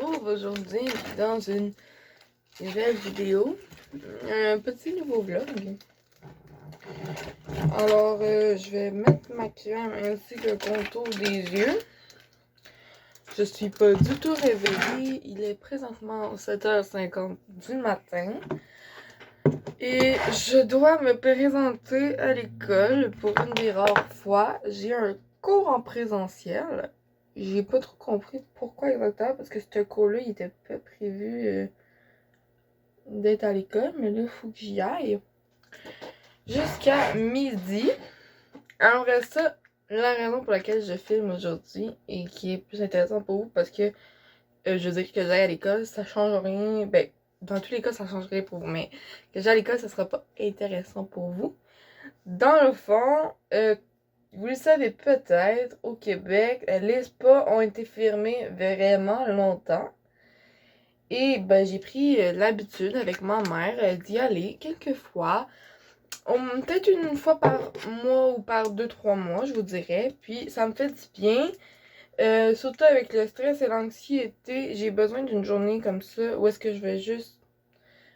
retrouve aujourd'hui dans une nouvelle vidéo, un petit nouveau vlog. Alors, je vais mettre ma crème ainsi que le contour des yeux. Je suis pas du tout réveillée, il est présentement 7h50 du matin. Et je dois me présenter à l'école pour une des rares fois. J'ai un cours en présentiel. J'ai pas trop compris pourquoi exactement, parce que ce cours-là, il était pas prévu d'être à l'école, mais là, il faut que j'y aille. Jusqu'à midi. Après ça, la raison pour laquelle je filme aujourd'hui et qui est plus intéressant pour vous, parce que je veux dire que j'aille à l'école, ça change rien. Ben, dans tous les cas, ça change rien pour vous, mais que j'aille à l'école, ça sera pas intéressant pour vous. Dans le fond, vous le savez peut-être, au Québec, les spas ont été fermés vraiment longtemps. Et ben, j'ai pris l'habitude avec ma mère d'y aller quelques fois. Peut-être une fois par mois ou par 2-3 mois, je vous dirais. Puis ça me fait du bien. Surtout avec le stress et l'anxiété, j'ai besoin d'une journée comme ça où est-ce que je vais juste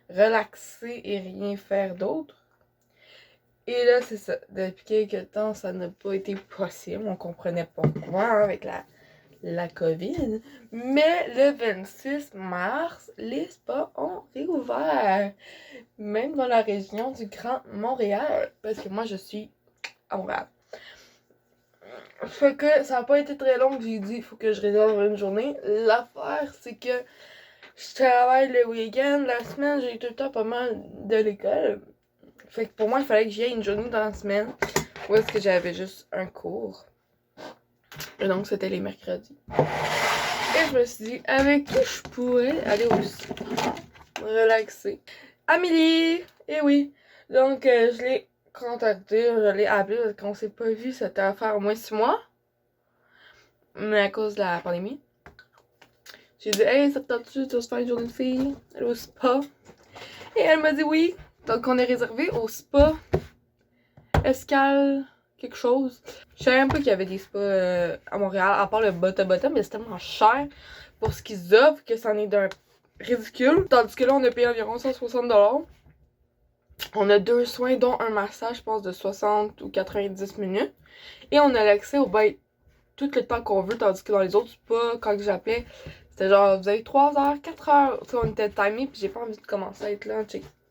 relaxer et rien faire d'autre. Et là, c'est ça. Depuis quelques temps, ça n'a pas été possible. On comprenait pas pourquoi avec la COVID. Mais le 26 mars, les spas ont réouvert. Même dans la région du Grand Montréal. Parce que moi, je suis à Montréal. Fait que ça n'a pas été très long que j'ai dit il faut que je réserve une journée. L'affaire, c'est que je travaille le week-end. La semaine, j'ai tout le temps pas mal de l'école. Fait que pour moi, il fallait que j'y aille une journée dans la semaine où est-ce que j'avais juste un cours. Et donc, c'était les mercredis. Et je me suis dit, avec qui je pourrais aller aussi relaxer? Amélie! Eh oui! Donc, je l'ai contactée, je l'ai appelée parce qu'on s'est pas vu, c'était à faire au moins 6 mois. Mais à cause de la pandémie. J'ai dit, hey, ça te tente-tu de se faire une journée de fille? Aller au spa? Et elle m'a dit oui. Donc, on est réservé au spa Escale quelque chose. Je savais même pas qu'il y avait des spas à Montréal, à part le Bota Bota, mais c'est tellement cher pour ce qu'ils offrent que c'en est d'un ridicule. Tandis que là, on a payé environ 160$. On a 2 soins, dont un massage, je pense, de 60 ou 90 minutes. Et on a l'accès au bain tout le temps qu'on veut, tandis que dans les autres spas, quand j'appelais, c'était genre, vous avez 3 heures, 4 heures. Tu sais, on était timé, puis j'ai pas envie de commencer à être là,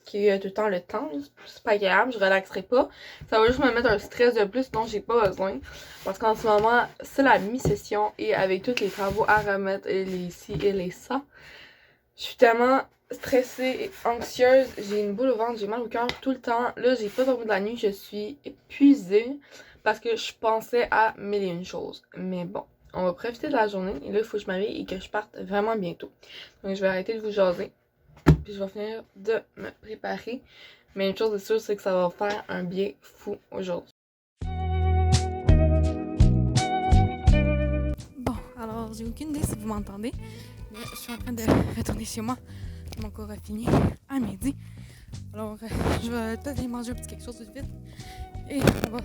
qui a tout le temps le temps. C'est pas agréable, je relaxerai pas. Ça va juste me mettre un stress de plus dont j'ai pas besoin. Parce qu'en ce moment, c'est la mi-session et avec tous les travaux à remettre, et les ci et les ça, je suis tellement stressée et anxieuse. J'ai une boule au ventre, j'ai mal au cœur tout le temps. Là, j'ai pas dormi de la nuit, je suis épuisée parce que je pensais à mille et une choses. Mais bon, on va profiter de la journée et là, il faut que je m'habille et que je parte vraiment bientôt. Donc, je vais arrêter de vous jaser. Puis je vais finir de me préparer. Mais une chose est sûre, c'est que ça va faire un bien fou aujourd'hui. Bon, alors j'ai aucune idée si vous m'entendez, mais je suis en train de retourner chez moi. Mon cours a fini à midi. Alors je vais peut-être aller manger un petit quelque chose tout de suite. Et on va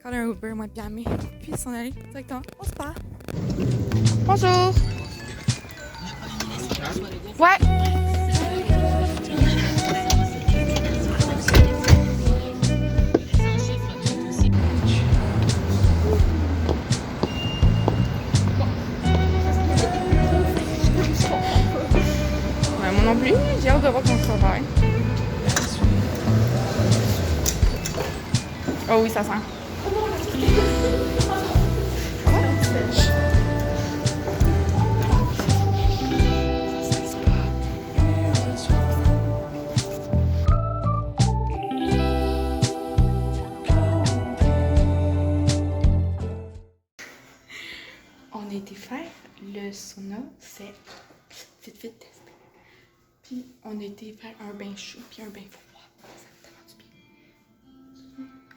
caler un Uber, moi et Piamé, puis s'en aller directement au spa. Bonjour! Ouais! Ouais, moi non plus, j'ai hâte de voir comment ça va. Oh oui, ça sent. On a été faire le sauna, c'est vite test. Puis on a été faire un bain chaud puis un bain froid. Ça fait tellement du bien.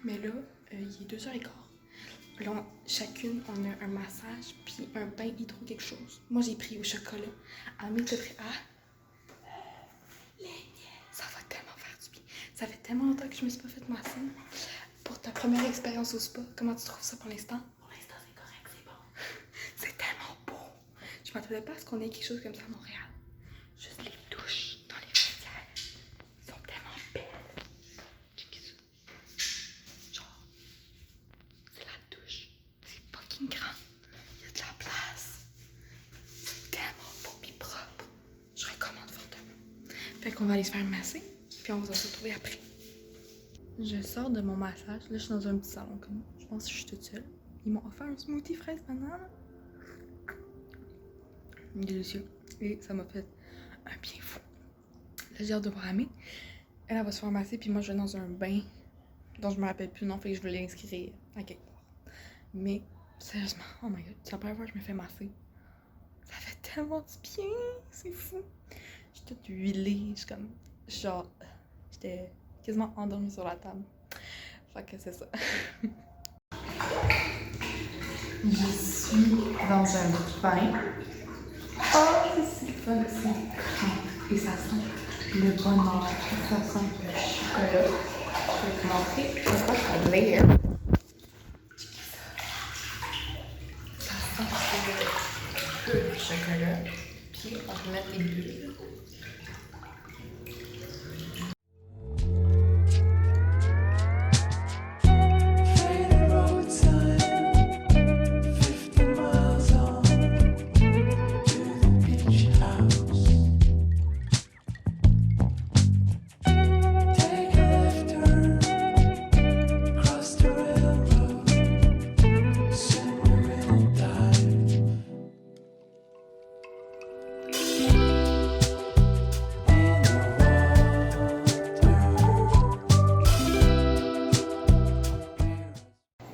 Mais là, il est 2h15. Là, chacune, on a un massage puis un bain hydro quelque chose. Moi, j'ai pris au chocolat. Amé, t'as pris ça va tellement faire du bien. Ça fait tellement longtemps que je me suis pas fait masser. Pour ta première expérience au spa, comment tu trouves ça pour l'instant? Pour l'instant, c'est correct, c'est bon. C'est tellement beau. Je m'attendais pas à ce qu'on ait quelque chose comme ça à Montréal. Juste les douches dans les vestiaires sont tellement belles. Checkez ça. Genre, c'est la douche. C'est fucking grand. Il y a de la place. C'est tellement beau et propre. Je recommande fortement. Fait qu'on va aller se faire masser, puis on va se retrouver après. Je sors de mon massage. Là, je suis dans un petit salon comme je pense que je suis toute seule. Ils m'ont offert un smoothie fraise banane. Délicieux. Et ça m'a fait un bien fou. Là, j'ai hâte de voir Amé. Elle va se faire masser, puis moi, je vais dans un bain dont je me rappelle plus le nom, fait que je veux l'inscrire à quelque part. Mais, sérieusement, oh my god, c'est la première fois que je me fais masser. Ça fait tellement du bien, c'est fou. Je suis toute huilée, je suis comme, genre, j'étais quasiment endormie sur la table. Fait que c'est ça. Je suis dans un bain. Oh, c'est si fun, c'est grand. Et ça sent le bonheur, ça sent le chocolat. Je vais te montrer, je crois que ça a l'air. Ça sent le chocolat. Puis on peut mettre les bulles.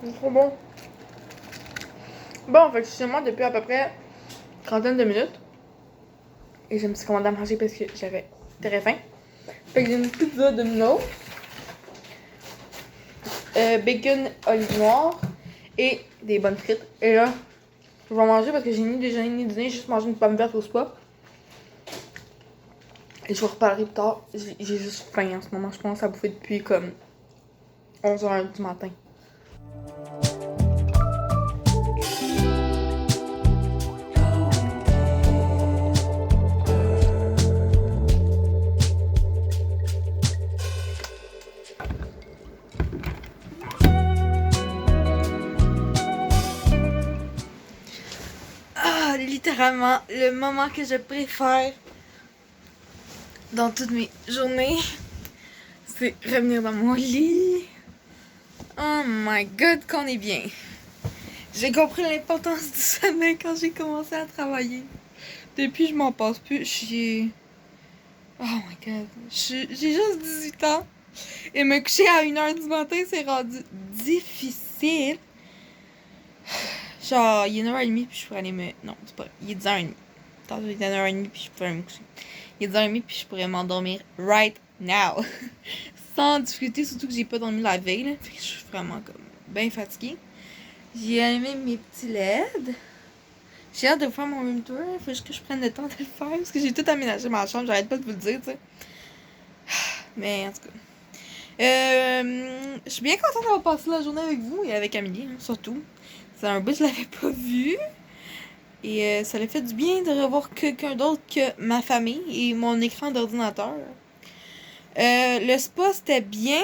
C'est trop bon. Bon, fait que je suis chez moi depuis à peu près une trentaine de minutes. Et je me suis commandé à manger parce que j'avais très faim. Fait que j'ai une pizza de Domino's, bacon olive noire et des bonnes frites. Et là, je vais manger parce que j'ai ni déjeuner ni dîner, j'ai juste mangé une pomme verte au spa. Et je vous reparlerai plus tard. J'ai juste faim en ce moment. Je commence à bouffer depuis comme 11h du matin. Ah, littéralement, le moment que je préfère dans toutes mes journées, c'est revenir dans mon lit. Oh my god, qu'on est bien. J'ai compris l'importance du sommeil quand j'ai commencé à travailler. Depuis, je m'en passe plus. Je suis... Oh my god. J'ai juste 18 ans. Et me coucher à 1h du matin, c'est rendu difficile. Genre, il est 9h30 puis je pourrais aller me... Non, c'est pas... Il est 10h30. Tantôt, il est 9h30 puis je pourrais me coucher. Il est 10h30 puis je pourrais m'endormir right now. Sans difficulté, surtout que j'ai pas dormi la veille, là. Fait que je suis vraiment comme bien fatiguée. J'ai allumé mes petits LED. J'ai hâte de faire mon room tour. Faut juste que je prenne le temps de le faire parce que j'ai tout aménagé ma chambre. J'arrête pas de vous le dire, tu sais. Mais en tout cas. Je suis bien contente d'avoir passé la journée avec vous et avec Amélie, hein, surtout. C'est un bout que je l'avais pas vu. Et ça l'a fait du bien de revoir quelqu'un d'autre que ma famille et mon écran d'ordinateur. Le spa, c'était bien.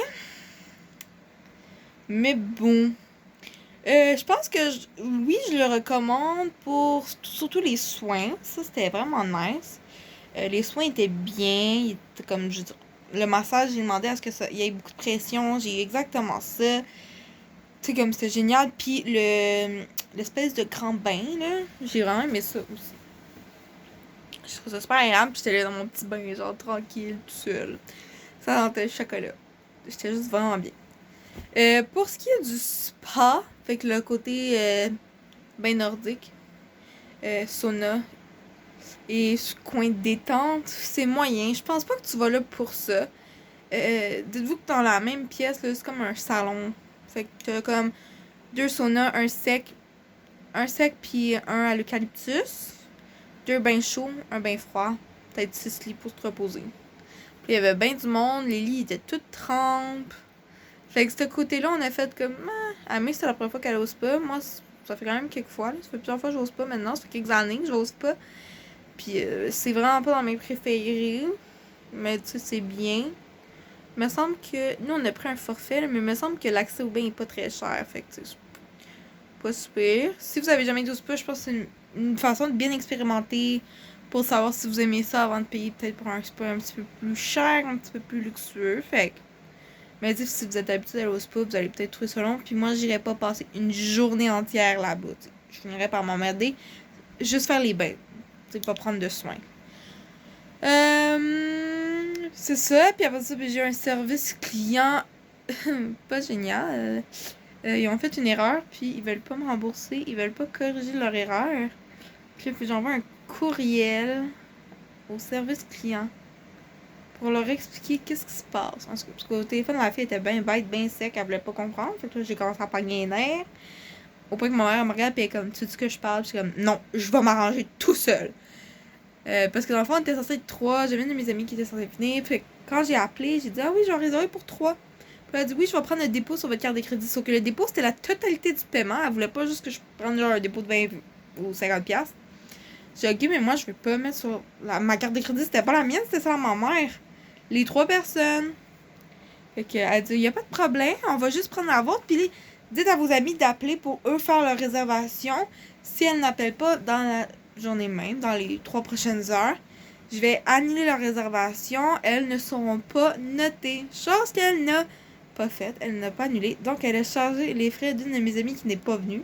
Mais bon. Je pense que oui, je le recommande pour surtout les soins. Ça, c'était vraiment nice. Les soins étaient bien. Ils étaient comme, je veux dire, le massage, j'ai demandé à ce que ça, il y ait beaucoup de pression. J'ai eu exactement ça. Tu sais, comme c'était génial. Puis l'espèce de grand bain, là, j'ai vraiment aimé ça aussi. Je trouve ça super agréable. J'étais là dans mon petit bain, genre tranquille, tout seul. Ça sentait le chocolat. J'étais juste vraiment bien. Pour ce qui est du spa, fait que le côté bain nordique, sauna et coin de détente, c'est moyen. Je pense pas que tu vas là pour ça. Dites-vous que dans la même pièce, là, c'est comme un salon. Fait que t'as comme 2 saunas, un sec puis un à l'eucalyptus, 2 bains chauds, un bain froid, peut-être 6 lits pour te reposer. Puis il y avait bien du monde, les lits étaient toutes trempes. Fait que ce côté-là, on a fait comme... Amé, c'était la première fois qu'elle allait au spa. Moi, Ça fait quand même quelques fois, là. Ça fait plusieurs fois que j'ose pas maintenant. Ça fait quelques années que j'ose pas. Puis c'est vraiment pas dans mes préférés. Mais tu sais, c'est bien. Il me semble que... Nous, on a pris un forfait, là, mais il me semble que l'accès au bain est pas très cher. Fait que c'est pas super. Si vous avez jamais 12 pas, je pense que c'est une façon de bien expérimenter pour savoir si vous aimez ça avant de payer peut-être pour un spa un petit peu plus cher, un petit peu plus luxueux. Fait que... Mais si vous êtes habitué d'aller au spa, vous allez peut-être trouver ça long. Puis moi, j'irais pas passer une journée entière là-bas. T'sais. Je finirais par m'emmerder. Juste faire les bains. T'sais, pas prendre de soins. C'est ça. Puis après ça, j'ai un service client pas génial. Ils ont fait une erreur, puis ils veulent pas me rembourser. Ils veulent pas corriger leur erreur. Puis là, j'envoie un courriel au service client pour leur expliquer qu'est-ce qui se passe. Parce qu'au téléphone, la fille était bien bête, bien sec, elle voulait pas comprendre. Fait que là, j'ai commencé à pogner les nerfs. Au point que ma mère me regarde, puis elle est comme, tu sais de ce que je parle? Puis je suis comme, non, je vais m'arranger tout seul. Parce que dans le fond, on était censé être 3. J'avais une de mes amies qui était censée venir. Puis quand j'ai appelé, j'ai dit, ah oui, je vais réserver pour 3. Puis elle a dit, oui, je vais prendre le dépôt sur votre carte de crédit. Sauf que le dépôt, c'était la totalité du paiement. Elle voulait pas juste que je prenne genre un dépôt de 20 ou 50$. J'ai dit, ok, mais moi, je vais pas mettre sur ma carte de crédit. C'était pas la mienne, c'était ça ma mère. Les 3 personnes. Fait que, elle dit, y a pas de problème, on va juste prendre la vôtre. Puis dites à vos amis d'appeler pour eux faire leur réservation. Si elles n'appellent pas dans la journée même, dans les 3 prochaines heures, je vais annuler leur réservation. Elles ne seront pas notées. Chose qu'elle n'a pas faite. Elle n'a pas annulé. Donc, elle a chargé les frais d'une de mes amies qui n'est pas venue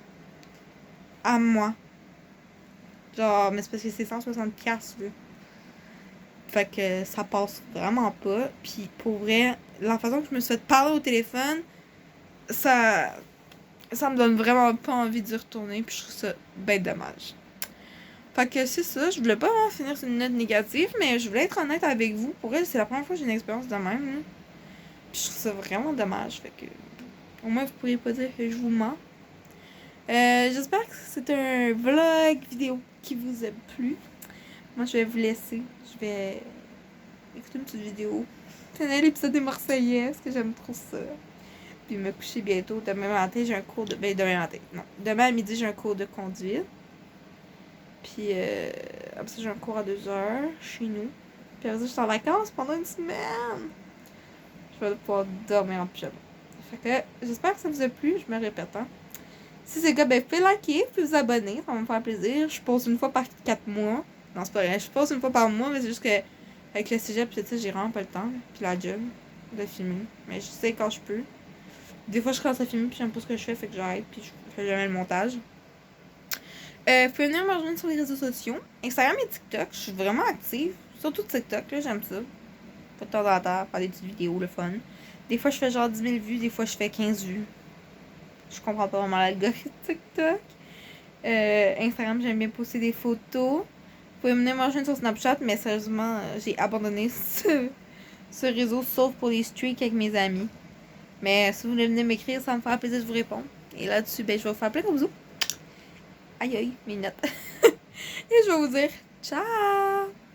à moi. Genre, mais c'est parce que c'est 160$, là. Fait que ça passe vraiment pas. Puis pour vrai, la façon que je me suis fait parler au téléphone, ça me donne vraiment pas envie d'y retourner. Puis je trouve ça ben dommage. Fait que c'est ça, je voulais pas vraiment finir sur une note négative, mais je voulais être honnête avec vous. Pour elle, c'est la première fois que j'ai une expérience de même. Là. Puis je trouve ça vraiment dommage. Fait que au moins vous pourriez pas dire que je vous mens. J'espère que c'est un vlog vidéo qui vous a plu. Moi je vais vous laisser. Je vais écouter une petite vidéo. Tenez l'épisode des Marseillaise, que j'aime trop ça. Puis me coucher bientôt. Demain matin, j'ai un cours de... Ben, demain matin, non. Demain à midi, j'ai un cours de conduite. Puis après ça, j'ai un cours à 2h chez nous. Puis après ça, je suis en vacances pendant une semaine. Je vais pouvoir dormir en pyjama. Fait que j'espère que ça vous a plu. Je me répète, hein. Si c'est le cas, ben, faites liker, puis vous abonner. Ça va me faire plaisir. Je pose une fois par 4 mois. Non, c'est pas vrai. Je pose une fois par mois, mais c'est juste que avec le cégep, pis tout ça, j'ai vraiment pas le temps. Puis la job de filmer. Mais je sais quand je peux. Des fois, je commence à filmer, puis j'aime pas ce que je fais, fait que j'arrête, puis je fais jamais le montage. Vous pouvez venir me rejoindre sur les réseaux sociaux. Instagram et TikTok, je suis vraiment active. Surtout TikTok, là, j'aime ça. De temps en temps, faire des petites vidéos, le fun. Des fois, je fais genre 10 000 vues, des fois, je fais 15 vues. Je comprends pas vraiment l'algorithme TikTok. Instagram, j'aime bien poster des photos. Vous pouvez venir me rejoindre sur Snapchat, mais sérieusement, j'ai abandonné ce réseau, sauf pour les streaks avec mes amis. Mais si vous voulez venir m'écrire, ça me fera plaisir de vous répondre. Et là-dessus, ben, je vais vous faire plein de bisous. Aïe aïe, mes notes. Et je vais vous dire ciao!